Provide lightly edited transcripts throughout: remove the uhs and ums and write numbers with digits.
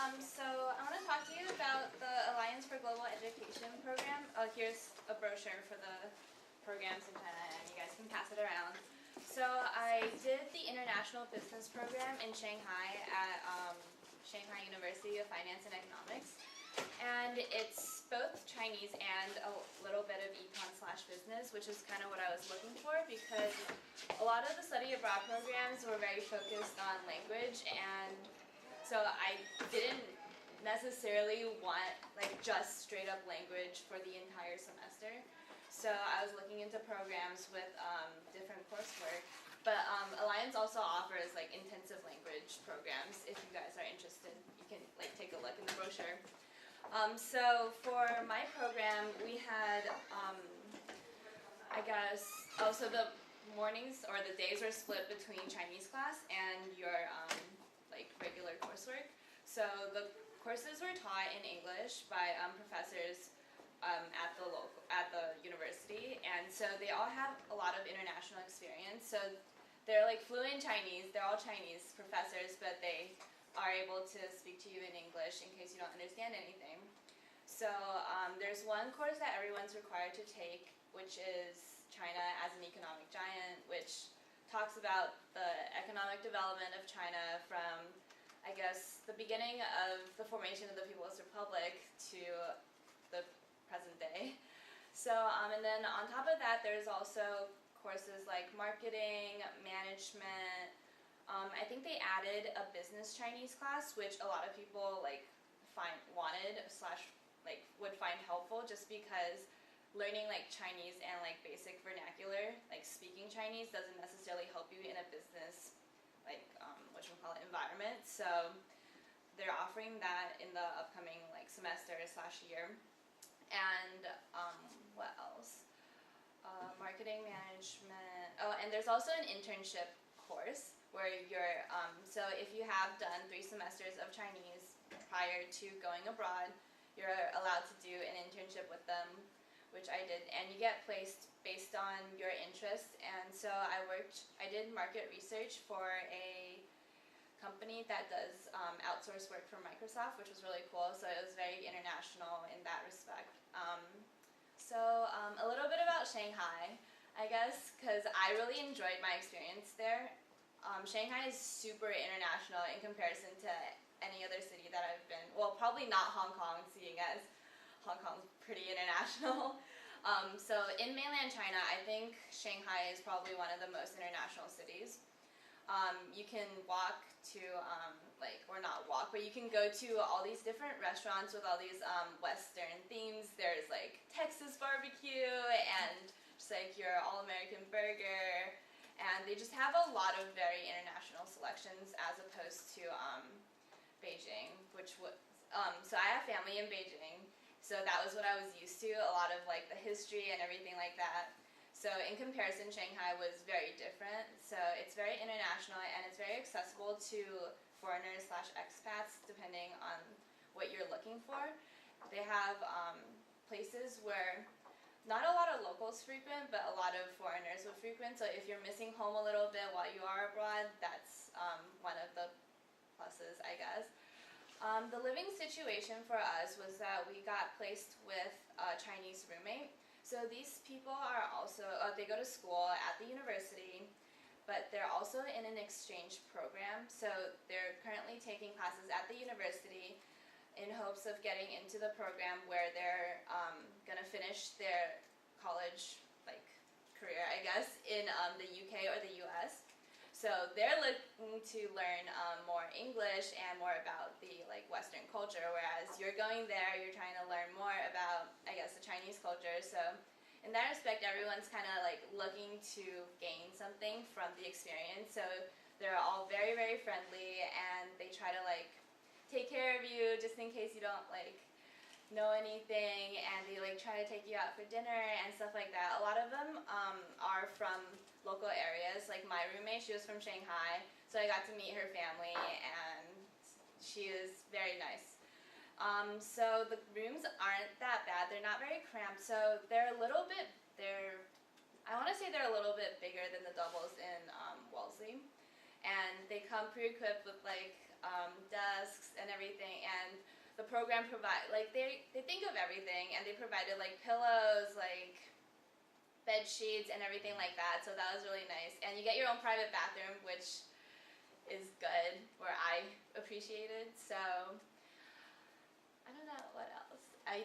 So I want to talk to you about the Alliance for Global Education program. Here's a brochure for the programs in China, and you guys can pass it around. So I did the International Business Program in Shanghai at Shanghai University of Finance and Economics. And it's both Chinese and a little bit of econ/business, which is kind of what I was looking for, because a lot of the study abroad programs were very focused on language, and so I didn't necessarily want just straight up language for the entire semester. So I was looking into programs with different coursework. But Alliance also offers intensive language programs. If you guys are interested, you can take a look in the brochure. So for my program, we had, so the mornings or the days were split between Chinese class and your regular coursework. So the courses were taught in English by professors at the university, and so they all have a lot of international experience. So they're fluent Chinese. They're all Chinese professors, but they are able to speak to you in English in case you don't understand anything. So there's one course that everyone's required to take, which is China as an Economic Giant, which talks about the economic development of China from, the beginning of the formation of the People's Republic to the present day. So, and then on top of that, there's also courses like marketing, management. I think they added a business Chinese class, which a lot of people would find helpful, just because learning Chinese and basic vernacular, speaking Chinese, doesn't necessarily help you in a business environment. So they're offering that in the upcoming semester/year. And what else? Marketing management. Oh, and there's also an internship course where you're, so if you have done 3 semesters of Chinese prior to going abroad, you're allowed to do an internship with them, which I did, and you get placed based on your interests. And so I did market research for a company that does outsource work for Microsoft, which was really cool. So it was very international in that respect. A little bit about Shanghai, because I really enjoyed my experience there. Shanghai is super international in comparison to any other city that I've been. Well, probably not Hong Kong, seeing as Hong Kong's pretty international. So in mainland China, I think Shanghai is probably one of the most international cities. You can walk to, or not walk, but you can go to all these different restaurants with all these Western themes. There's Texas barbecue and just your all-American burger, and they just have a lot of very international selections as opposed to Beijing, which was, so I have family in Beijing, so that was what I was used to, a lot of the history and everything like that. So in comparison, Shanghai was very different. So it's very international, and it's very accessible to foreigners/expats, depending on what you're looking for. They have places where not a lot of locals frequent, but a lot of foreigners would frequent. So if you're missing home a little bit while you are abroad, that's one of the pluses, I guess. The living situation for us was that we got placed with a Chinese roommate. So these people are also, they go to school at the university, but they're also in an exchange program. So they're currently taking classes at the university in hopes of getting into the program where they're going to finish their college career, in the UK or the US. So they're looking to learn more English and more about the Western culture, whereas you're going there, you're trying to learn more about, the Chinese culture. So in that respect, everyone's kind of looking to gain something from the experience. So they're all very, very friendly, and they try to take care of you just in case you don't know anything, and they try to take you out for dinner and stuff like that. A lot of them are from local areas. My roommate, she was from Shanghai, so I got to meet her family, and she was very nice. So the rooms aren't that bad. They're not very cramped, so I want to say they're a little bit bigger than the doubles in Wellesley. And they come pre-equipped with desks and everything, the program they think of everything, and they provided like pillows, like bed sheets and everything like that, so that was really nice. And you get your own private bathroom, which is good, where I appreciated. So I don't know what else. I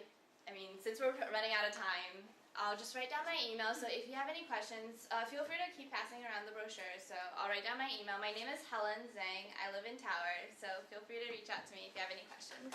mean, since we're running out of time, I'll just write down my email. So if you have any questions, feel free to keep passing around the brochure. So I'll write down my email. My name is Helen Zhang. I live in Tower, so feel free to reach out to me if you have any questions.